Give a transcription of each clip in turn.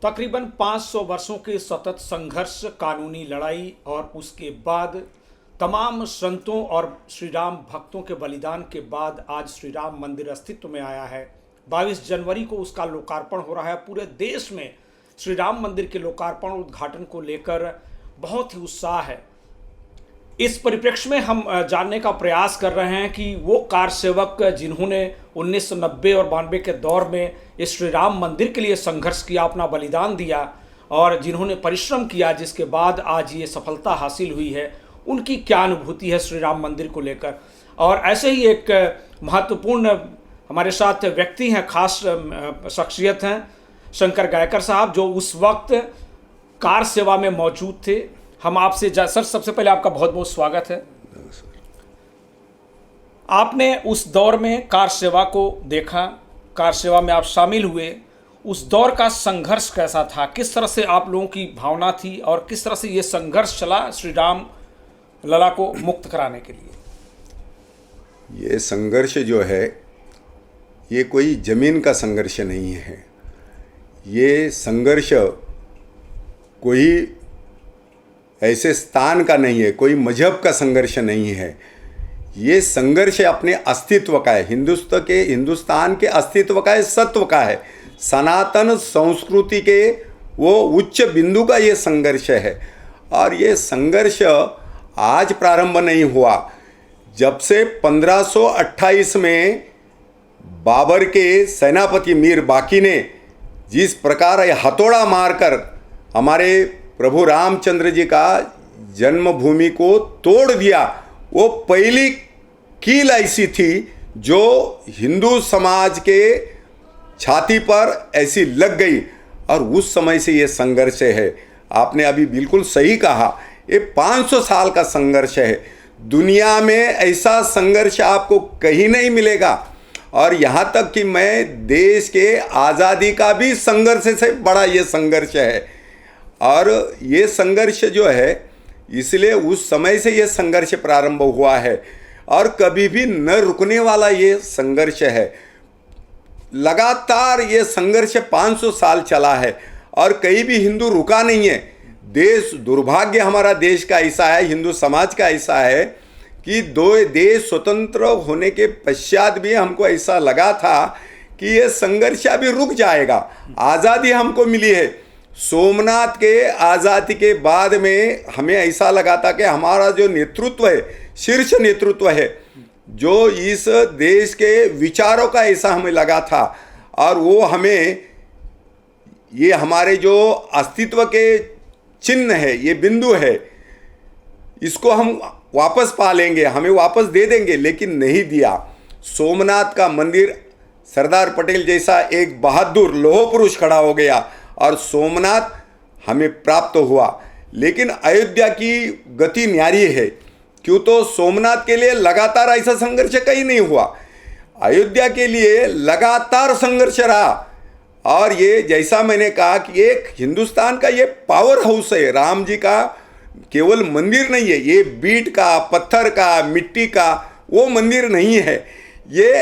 तकरीबन 500 वर्षों के सतत संघर्ष, कानूनी लड़ाई और उसके बाद तमाम संतों और श्री राम भक्तों के बलिदान के बाद आज श्री राम मंदिर अस्तित्व में आया है। 22 जनवरी को उसका लोकार्पण हो रहा है। पूरे देश में श्री राम मंदिर के लोकार्पण उद्घाटन को लेकर बहुत ही उत्साह है। इस परिप्रेक्ष्य में हम जानने का प्रयास कर रहे हैं कि वो कार सेवक जिन्होंने 1990 और 92 के दौर में इस श्री राम मंदिर के लिए संघर्ष किया, अपना बलिदान दिया और जिन्होंने परिश्रम किया, जिसके बाद आज ये सफलता हासिल हुई है, उनकी क्या अनुभूति है श्री राम मंदिर को लेकर। और ऐसे ही एक महत्वपूर्ण हमारे साथ व्यक्ति हैं, खास शख्सियत हैं शंकर गायकर साहब, जो उस वक्त कार सेवा में मौजूद थे। हम आपसे सर, सबसे पहले आपका बहुत बहुत स्वागत है। आपने उस दौर में कार सेवा को देखा, कार सेवा में आप शामिल हुए। उस दौर का संघर्ष कैसा था, किस तरह से आप लोगों की भावना थी और किस तरह से ये संघर्ष चला श्री राम लला को मुक्त कराने के लिए? ये संघर्ष जो है ये कोई ज़मीन का संघर्ष नहीं है। ये संघर्ष कोई ऐसे स्थान का नहीं है, कोई मजहब का संघर्ष नहीं है। ये संघर्ष अपने अस्तित्व का है, हिंदुस्तान के अस्तित्व का है, सत्व का है, सनातन संस्कृति के वो उच्च बिंदु का ये संघर्ष है। और ये संघर्ष आज प्रारंभ नहीं हुआ। जब से 1528 में बाबर के सेनापति मीर बाकी ने जिस प्रकार हथौड़ा मारकर हमारे प्रभु रामचंद्र जी का जन्मभूमि को तोड़ दिया, वो पहली कील ऐसी थी जो हिंदू समाज के छाती पर ऐसी लग गई। और उस समय से ये संघर्ष है। आपने अभी बिल्कुल सही कहा, ये 500 साल का संघर्ष है। दुनिया में ऐसा संघर्ष आपको कहीं नहीं मिलेगा। और यहाँ तक कि मैं देश के आज़ादी का भी संघर्ष से बड़ा ये संघर्ष है। और ये संघर्ष जो है, इसलिए उस समय से ये संघर्ष प्रारंभ हुआ है और कभी भी न रुकने वाला ये संघर्ष है। लगातार ये संघर्ष 500 साल चला है और कहीं भी हिंदू रुका नहीं है। दुर्भाग्य हमारा देश का ऐसा है, हिंदू समाज का ऐसा है कि दो देश स्वतंत्र होने के पश्चात भी हमको ऐसा लगा था कि ये संघर्ष अभी रुक जाएगा। आज़ादी हमको मिली है। सोमनाथ के आज़ादी के बाद में हमें ऐसा लगा था कि हमारा जो नेतृत्व है, शीर्ष नेतृत्व है, जो इस देश के विचारों का ऐसा हमें लगा था। और वो हमें ये हमारे जो अस्तित्व के चिन्ह है, ये बिंदु है, इसको हम वापस पा लेंगे, हमें वापस दे देंगे, लेकिन नहीं दिया। सोमनाथ का मंदिर सरदार पटेल जैसा एक बहादुर लोह पुरुष खड़ा हो गया और सोमनाथ हमें प्राप्त हुआ। लेकिन अयोध्या की गति न्यारी है। क्यों? तो सोमनाथ के लिए लगातार ऐसा संघर्ष कहीं नहीं हुआ। अयोध्या के लिए लगातार संघर्ष रहा। और ये जैसा मैंने कहा कि एक हिंदुस्तान का ये पावर हाउस है। राम जी का केवल मंदिर नहीं है, ये बीट का, पत्थर का, मिट्टी का वो मंदिर नहीं है। ये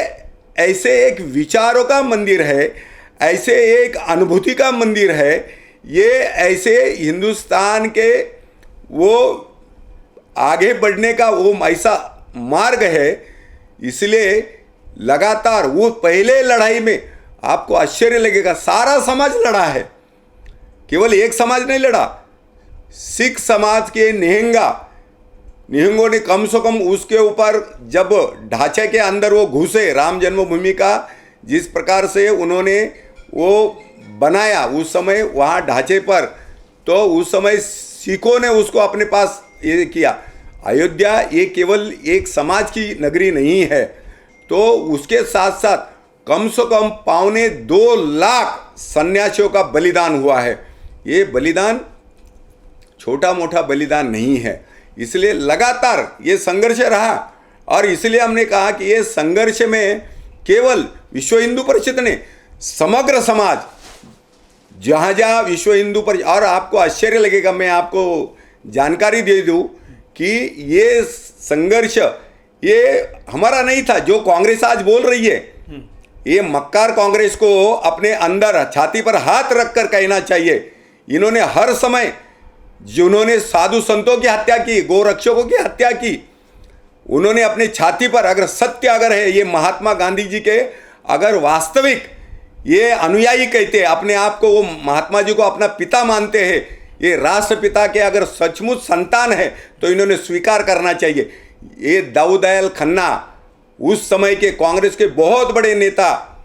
ऐसे एक विचारों का मंदिर है, ऐसे एक अनुभूति का मंदिर है। ये ऐसे हिंदुस्तान के वो आगे बढ़ने का वो ऐसा मार्ग है। इसलिए लगातार वो पहले लड़ाई में आपको आश्चर्य लगेगा, सारा समाज लड़ा है, केवल एक समाज नहीं लड़ा। सिख समाज के निहंगों ने कम से कम उसके ऊपर जब ढांचे के अंदर वो घुसे, राम जन्मभूमि का जिस प्रकार से उन्होंने वो बनाया उस समय वहाँ ढांचे पर, तो उस समय सिखों ने उसको अपने पास ये किया। अयोध्या ये केवल एक समाज की नगरी नहीं है, तो उसके साथ साथ कम से कम 2.25 लाख सन्यासियों का बलिदान हुआ है। ये बलिदान छोटा मोटा बलिदान नहीं है। इसलिए लगातार ये संघर्ष रहा। और इसलिए हमने कहा कि ये संघर्ष में केवल विश्व हिंदू परिषद ने, समग्र समाज, जहाँ जहाँ विश्व हिंदू परिषद, और आपको आश्चर्य लगेगा, मैं आपको जानकारी दे दूँ कि ये संघर्ष ये हमारा नहीं था। जो कांग्रेस आज बोल रही है, ये मक्कार कांग्रेस को अपने अंदर छाती पर हाथ रखकर कहना चाहिए। इन्होंने हर समय जिन्होंने साधु संतों की हत्या की, गोरक्षकों की हत्या की, उन्होंने अपनी छाती पर, अगर सत्य अगर है, ये महात्मा गांधी जी के अगर वास्तविक ये अनुयायी कहते हैं, अपने आप को वो महात्मा जी को अपना पिता मानते हैं, ये राष्ट्रपिता के अगर सचमुच संतान है तो इन्होंने स्वीकार करना चाहिए। ये दाऊदयाल खन्ना उस समय के कांग्रेस के बहुत बड़े नेता,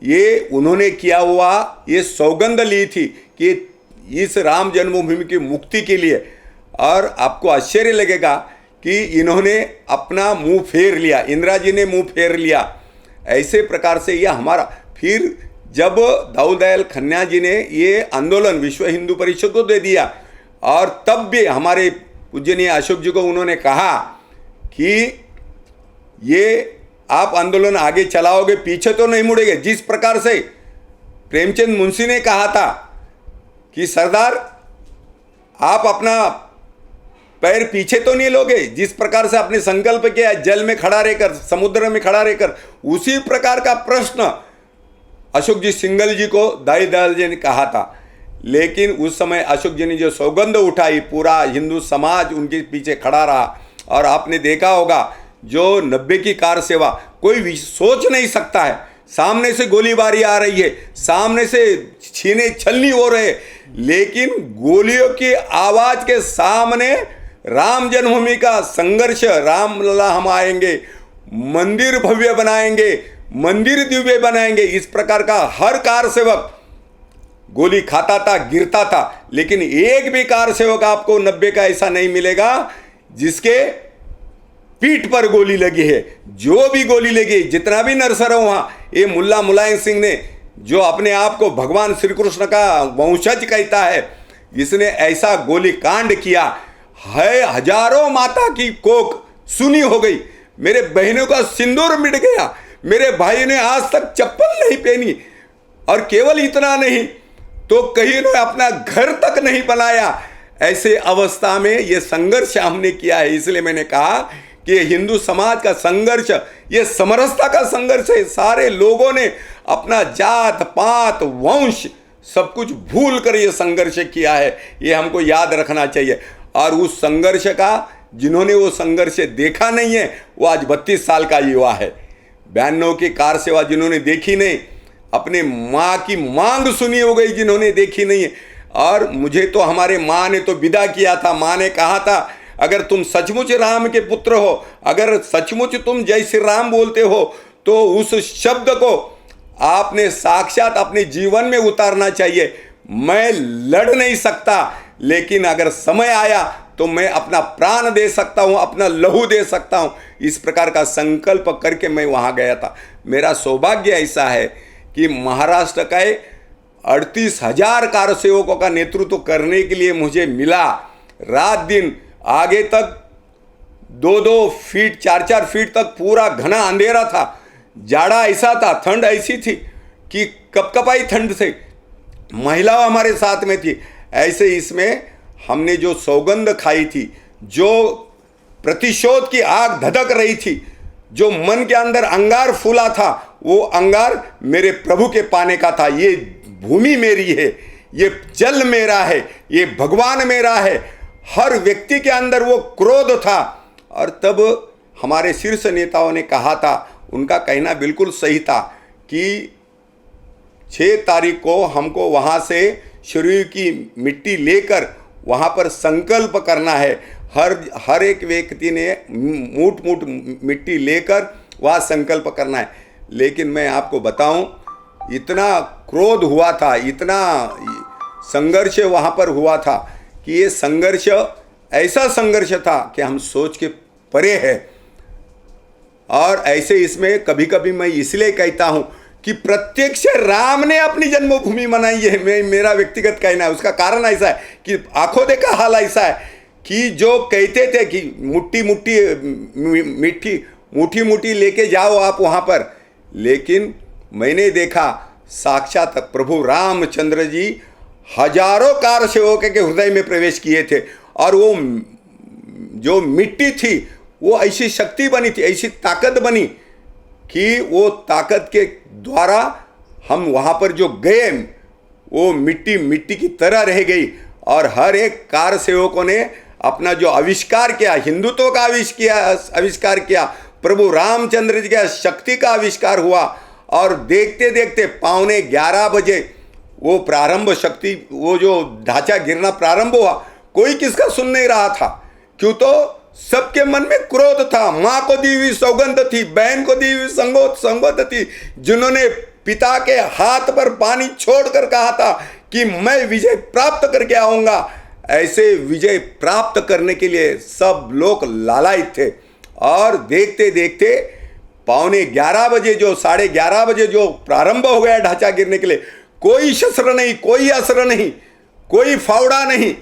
ये उन्होंने किया हुआ ये सौगंध ली थी कि इस राम जन्मभूमि की मुक्ति के लिए, और आपको आश्चर्य लगेगा कि इन्होंने अपना मुंह फेर लिया, इंदिरा जी ने मुंह फेर लिया। ऐसे प्रकार से यह हमारा, फिर जब दाऊदयाल खन्ना जी ने ये आंदोलन विश्व हिंदू परिषद को दे दिया, और तब भी हमारे पूजनीय अशोक जी को उन्होंने कहा कि ये आप आंदोलन आगे चलाओगे, पीछे तो नहीं मुड़ेंगे। जिस प्रकार से प्रेमचंद मुंशी ने कहा था कि सरदार आप अपना पैर पीछे तो नहीं लोगे, जिस प्रकार से आपने संकल्प किया जल में खड़ा रहकर, समुद्र में खड़ा रहकर, उसी प्रकार का प्रश्न अशोक जी सिंघल जी को दाऊदयाल जी ने कहा था। लेकिन उस समय अशोक जी ने जो सौगंध उठाई, पूरा हिंदू समाज उनके पीछे खड़ा रहा। और आपने देखा होगा जो 90 की कार सेवा, कोई सोच नहीं सकता है, सामने से गोलीबारी आ रही है, सामने से छीने छलनी हो रहे, लेकिन गोलियों की आवाज के सामने राम जन्मभूमि का संघर्ष, राम लला हम आएंगे, मंदिर भव्य बनाएंगे, मंदिर दिव्य बनाएंगे, इस प्रकार का हर कार सेवक गोली खाता था, गिरता था। लेकिन एक भी कार सेवक आपको 90 का ऐसा नहीं मिलेगा जिसके पीठ पर गोली लगी है। जो भी गोली लगी, जितना भी नरसर वहां, ये मुल्ला मुलायम सिंह ने जो अपने आप को भगवान श्री कृष्ण का वंशज कहता है, इसने ऐसा गोली कांड किया है, हजारों माता की कोख सुनी हो गई, मेरे बहनों का सिंदूर मिट गया, मेरे भाई ने आज तक चप्पल नहीं पहनी, और केवल इतना नहीं तो कहीं ने अपना घर तक नहीं बनाया। ऐसे अवस्था में ये संघर्ष हमने किया है। इसलिए मैंने कहा कि हिंदू समाज का संघर्ष ये समरसता का संघर्ष है। सारे लोगों ने अपना जात पात वंश सब कुछ भूल कर ये संघर्ष किया है, ये हमको याद रखना चाहिए। और उस संघर्ष का जिन्होंने वो संघर्ष देखा नहीं है, वो आज 32 साल का युवा है। 92 की कार सेवा जिन्होंने देखी नहीं, अपने माँ की मांग सुनी हो गई जिन्होंने देखी नहीं है। और मुझे तो हमारे माँ ने तो विदा किया था। माँ ने कहा था अगर तुम सचमुच राम के पुत्र हो, अगर सचमुच तुम जय श्री राम बोलते हो, तो उस शब्द को आपने साक्षात अपने जीवन में उतारना चाहिए। मैं लड़ नहीं सकता, लेकिन अगर समय आया तो मैं अपना प्राण दे सकता हूँ, अपना लहू दे सकता हूँ। इस प्रकार का संकल्प करके मैं वहाँ गया था। मेरा सौभाग्य ऐसा है कि महाराष्ट्र का 38,000 कार सेवकों का नेतृत्व करने के लिए मुझे मिला। रात दिन आगे तक 2-2 फीट 4-4 फीट तक पूरा घना अंधेरा था। जाड़ा ऐसा था, ठंड ऐसी थी कि कपकपाई ठंड से महिला हमारे साथ में थी। ऐसे इसमें हमने जो सौगंध खाई थी, जो प्रतिशोध की आग धधक रही थी, जो मन के अंदर अंगार फूला था, वो अंगार मेरे प्रभु के पाने का था। ये भूमि मेरी है, ये जल मेरा है, ये भगवान मेरा है। हर व्यक्ति के अंदर वो क्रोध था। और तब हमारे शीर्ष नेताओं ने कहा था, उनका कहना बिल्कुल सही था कि 6 तारीख को हमको वहाँ से शरीर की मिट्टी लेकर वहाँ पर संकल्प करना है। हर एक व्यक्ति ने मूठ मूठ मिट्टी लेकर वहाँ संकल्प करना है। लेकिन मैं आपको बताऊं, इतना क्रोध हुआ था, इतना संघर्ष वहाँ पर हुआ था कि ये संघर्ष ऐसा संघर्ष था कि हम सोच के परे है। और ऐसे इसमें कभी कभी मैं इसलिए कहता हूँ कि प्रत्यक्ष राम ने अपनी जन्मभूमि बनाई है। मेरा व्यक्तिगत कहना है। उसका कारण ऐसा है कि आंखों देखा हाल ऐसा है कि जो कहते थे कि मुट्ठी मुट्ठी लेके जाओ आप वहाँ पर, लेकिन मैंने देखा साक्षात प्रभु रामचंद्र जी हजारों कार सेवकों के हृदय में प्रवेश किए थे। और वो जो मिट्टी थी वो ऐसी शक्ति बनी थी, ऐसी ताकत बनी कि वो ताकत के द्वारा हम वहाँ पर जो गए वो मिट्टी मिट्टी की तरह रह गई, और हर एक कार सेवकों ने अपना जो आविष्कार किया, हिंदुत्व का आविष्कार किया, प्रभु रामचंद्र जी की शक्ति का आविष्कार हुआ। और देखते देखते 11:15 बजे वो प्रारंभ शक्ति, वो जो ढांचा गिरना प्रारंभ हुआ, कोई किसका सुन नहीं रहा था। क्यों? तो सबके मन में क्रोध था। माँ को दी हुई सौगंध थी, बहन को दी हुई संगत थी, जिन्होंने पिता के हाथ पर पानी छोड़कर कहा था कि मैं विजय प्राप्त करके आऊंगा। ऐसे विजय प्राप्त करने के लिए सब लोग लालायित थे। और देखते देखते 11:15 बजे, जो 11:30 बजे जो प्रारंभ हो गया ढांचा गिरने के लिए, कोई शस्त्र नहीं, कोई अस्त्र नहीं, कोई फावड़ा नहीं।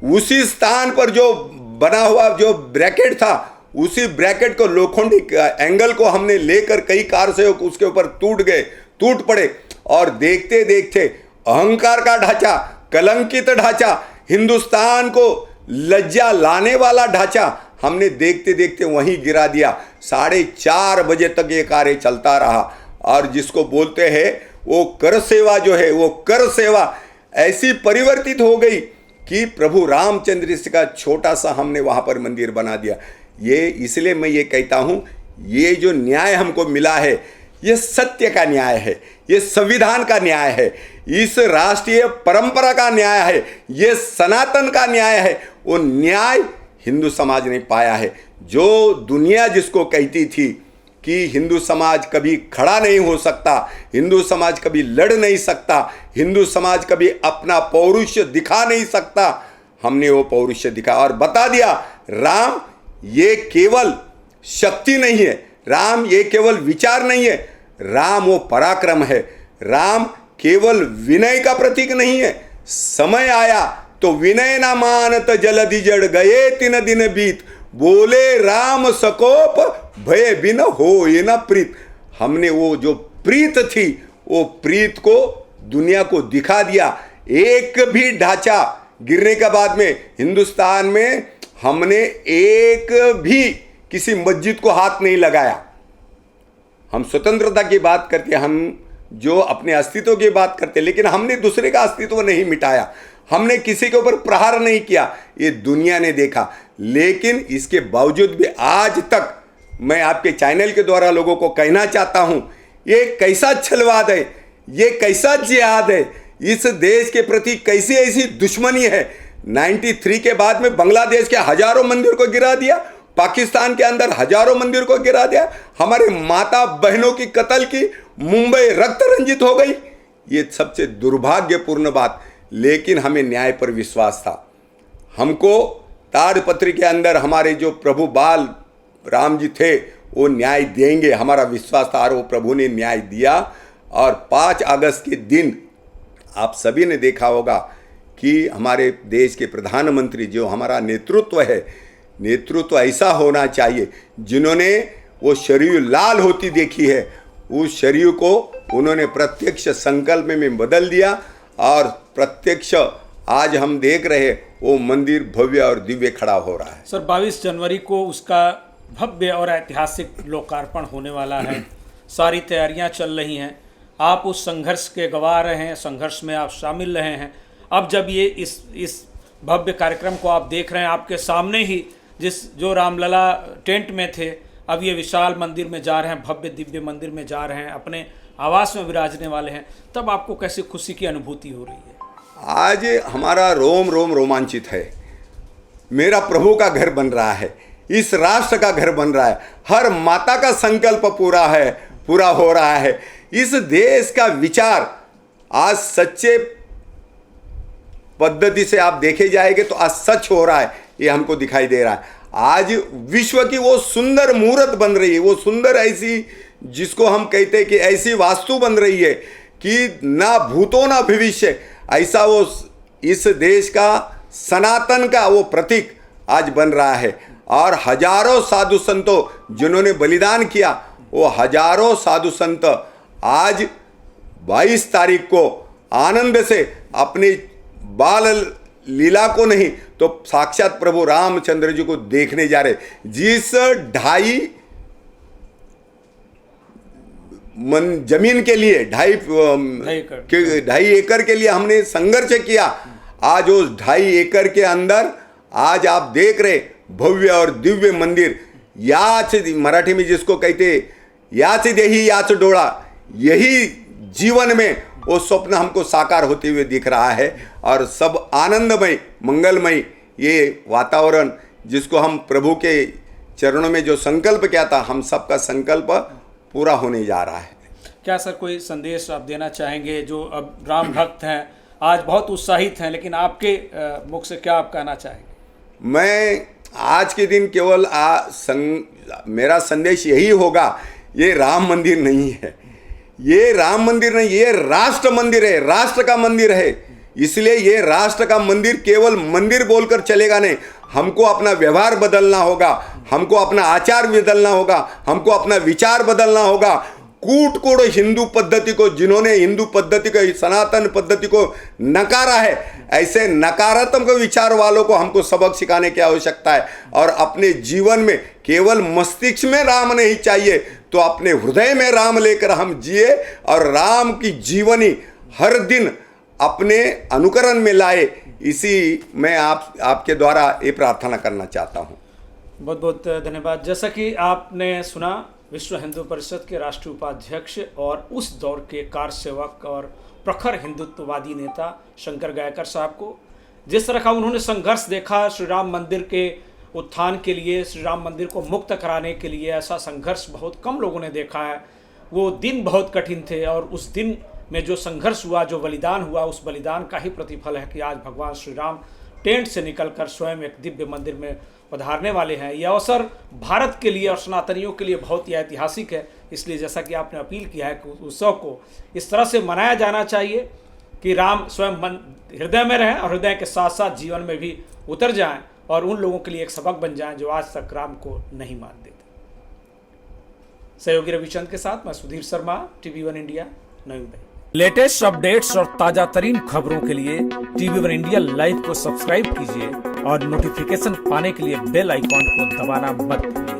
उसी स्थान पर जो बना हुआ जो ब्रैकेट था, उसी ब्रैकेट को, लोखंडी एंगल को हमने लेकर कई कार से उसके ऊपर टूट पड़े। और देखते देखते अहंकार का ढांचा, कलंकित ढांचा, हिंदुस्तान को लज्जा लाने वाला ढांचा हमने देखते देखते वहीं गिरा दिया। 4:30 बजे तक ये कार्य चलता रहा। और जिसको बोलते हैं वो कर सेवा, जो है वो कर सेवा ऐसी परिवर्तित हो गई कि प्रभु रामचंद्र जी का छोटा सा हमने वहाँ पर मंदिर बना दिया। ये इसलिए मैं ये कहता हूँ, ये जो न्याय हमको मिला है, ये सत्य का न्याय है, ये संविधान का न्याय है, इस राष्ट्रीय परंपरा का न्याय है, ये सनातन का न्याय है। वो न्याय हिंदू समाज ने पाया है। जो दुनिया जिसको कहती थी कि हिंदू समाज कभी खड़ा नहीं हो सकता, हिंदू समाज कभी लड़ नहीं सकता, हिंदू समाज कभी अपना पौरुष दिखा नहीं सकता, हमने वो पौरुष दिखा और बता दिया, राम ये केवल शक्ति नहीं है, राम ये केवल विचार नहीं है, राम वो पराक्रम है, राम केवल विनय का प्रतीक नहीं है। समय आया तो विनय ना मानत जलधि जड़ गए 3 दिन बीत, बोले राम सकोप भय बिन हो ये ना प्रीत। हमने वो जो प्रीत थी, वो प्रीत को दुनिया को दिखा दिया। एक भी ढांचा गिरने के बाद में हिंदुस्तान में हमने एक भी किसी मस्जिद को हाथ नहीं लगाया। हम स्वतंत्रता की बात करते, हम जो अपने अस्तित्व की बात करते, लेकिन हमने दूसरे का अस्तित्व नहीं मिटाया, हमने किसी के ऊपर प्रहार नहीं किया। ये दुनिया ने देखा। लेकिन इसके बावजूद भी आज तक मैं आपके चैनल के द्वारा लोगों को कहना चाहता हूं, ये कैसा छलवाद है, ये कैसा जिहाद है, इस देश के प्रति कैसी ऐसी दुश्मनी है। 93 के बाद में बांग्लादेश के हजारों मंदिर को गिरा दिया, पाकिस्तान के अंदर हजारों मंदिर को गिरा दिया, हमारे माता बहनों की कत्ल की, मुंबई रक्त रंजित हो गई। ये सबसे दुर्भाग्यपूर्ण बात। लेकिन हमें न्याय पर विश्वास था। हमको ताड़पत्री के अंदर हमारे जो प्रभु बाल राम जी थे वो न्याय देंगे, हमारा विश्वास था, और वो प्रभु ने न्याय दिया। और 5 अगस्त के दिन आप सभी ने देखा होगा कि हमारे देश के प्रधानमंत्री, जो हमारा नेतृत्व है, नेतृत्व ऐसा होना चाहिए जिन्होंने वो शरीर लाल होती देखी है, उस शरीर को उन्होंने प्रत्यक्ष संकल्प में बदल दिया। और प्रत्यक्ष आज हम देख रहे वो मंदिर भव्य और दिव्य खड़ा हो रहा है। सर 22 जनवरी को उसका भव्य और ऐतिहासिक लोकार्पण होने वाला है, सारी तैयारियां चल रही हैं, आप उस संघर्ष के गवाह रहे हैं, संघर्ष में आप शामिल रहे हैं। अब जब ये इस भव्य कार्यक्रम को आप देख रहे हैं, आपके सामने ही जो रामलला टेंट में थे, अब ये विशाल मंदिर में जा रहे हैं, भव्य दिव्य मंदिर में जा रहे हैं, अपने आवास में विराजने वाले हैं, तब आपको कैसी खुशी की अनुभूति हो रही है? आज हमारा रोम रोम रोमांचित है। मेरा प्रभु का घर बन रहा है, इस राष्ट्र का घर बन रहा है, हर माता का संकल्प पूरा हो रहा है। इस देश का विचार आज सच्चे पद्धति से आप देखे जाएंगे तो आज सच हो रहा है, ये हमको दिखाई दे रहा है। आज विश्व की वो सुंदर मूर्त बन रही है, वो सुंदर ऐसी, जिसको हम कहते हैं कि ऐसी वास्तु बन रही है कि ना भूतो ना भविष्य, ऐसा वो इस देश का सनातन का वो प्रतीक आज बन रहा है। और हजारों साधु संतों जिन्होंने बलिदान किया, वो हजारों साधु संत आज 22 तारीख को आनंद से अपनी बाल लीला को नहीं तो साक्षात प्रभु रामचंद्र जी को देखने जा रहे। जिस 2.5 जमीन के लिए 2.5 एकड़ के लिए हमने संघर्ष किया। आज उस 2.5 एकड़ के अंदर आज आप देख रहे भव्य और दिव्य मंदिर, याच मराठी में जिसको कहते याच देही याच डोळा, यही जीवन में वो स्वप्न हमको साकार होते हुए दिख रहा है। और सब आनंदमय मंगलमय ये वातावरण जिसको हम प्रभु के चरणों में जो संकल्प किया था, हम सबका संकल्प पूरा होने जा रहा है। क्या सर कोई संदेश आप देना चाहेंगे जो अब राम भक्त हैं, आज बहुत उत्साहित हैं, लेकिन आपके मुख से क्या आप कहना चाहेंगे? मैं आज के दिन केवल मेरा संदेश यही होगा, ये राम मंदिर नहीं है, ये राम मंदिर नहीं, ये राष्ट्र मंदिर है, राष्ट्र का मंदिर है। इसलिए ये राष्ट्र का मंदिर केवल मंदिर बोलकर चलेगा नहीं, हमको अपना व्यवहार बदलना होगा, हमको अपना आचार बदलना होगा, हमको अपना विचार बदलना होगा। कूट हिंदू पद्धति को, जिन्होंने हिंदू पद्धति को, सनातन पद्धति को नकारा है, ऐसे नकारात्मक विचार वालों को हमको सबक सिखाने की आवश्यकता है। और अपने जीवन में केवल मस्तिष्क में राम नहीं चाहिए, तो अपने हृदय में राम लेकर हम जिए और राम की जीवनी हर दिन अपने अनुकरण में लाए। इसी मैं आपके द्वारा ये प्रार्थना करना चाहता हूँ। बहुत बहुत धन्यवाद। जैसा कि आपने सुना, विश्व हिंदू परिषद के राष्ट्रीय उपाध्यक्ष और उस दौर के कार सेवक और प्रखर हिंदुत्ववादी नेता शंकर गायकर साहब को, जिस तरह का उन्होंने संघर्ष देखा श्री राम मंदिर के उत्थान के लिए, श्री राम मंदिर को मुक्त कराने के लिए, ऐसा संघर्ष बहुत कम लोगों ने देखा है। वो दिन बहुत कठिन थे और उस दिन में जो संघर्ष हुआ, जो बलिदान हुआ, उस बलिदान का ही प्रतिफल है कि आज भगवान श्री राम टेंट से निकलकर स्वयं एक दिव्य मंदिर में पधारने वाले हैं। यह अवसर भारत के लिए और सनातनियों के लिए बहुत ही ऐतिहासिक है। इसलिए जैसा कि आपने अपील किया है कि उत्सव को इस तरह से मनाया जाना चाहिए कि राम स्वयं मन हृदय में रहें और हृदय के साथ साथ जीवन में भी उतर जाएं और उन लोगों के लिए एक सबक बन जाएं जो आज तक राम को नहीं मान देते। सहयोगी रविचंद के साथ मैं सुधीर शर्मा, TV1 इंडिया, नई मुंबई। लेटेस्ट अपडेट्स और ताजा तरीन खबरों के लिए TV1 इंडिया लाइव को सब्सक्राइब कीजिए और नोटिफिकेशन पाने के लिए बेल आइकॉन को दबाना मत भूलिए।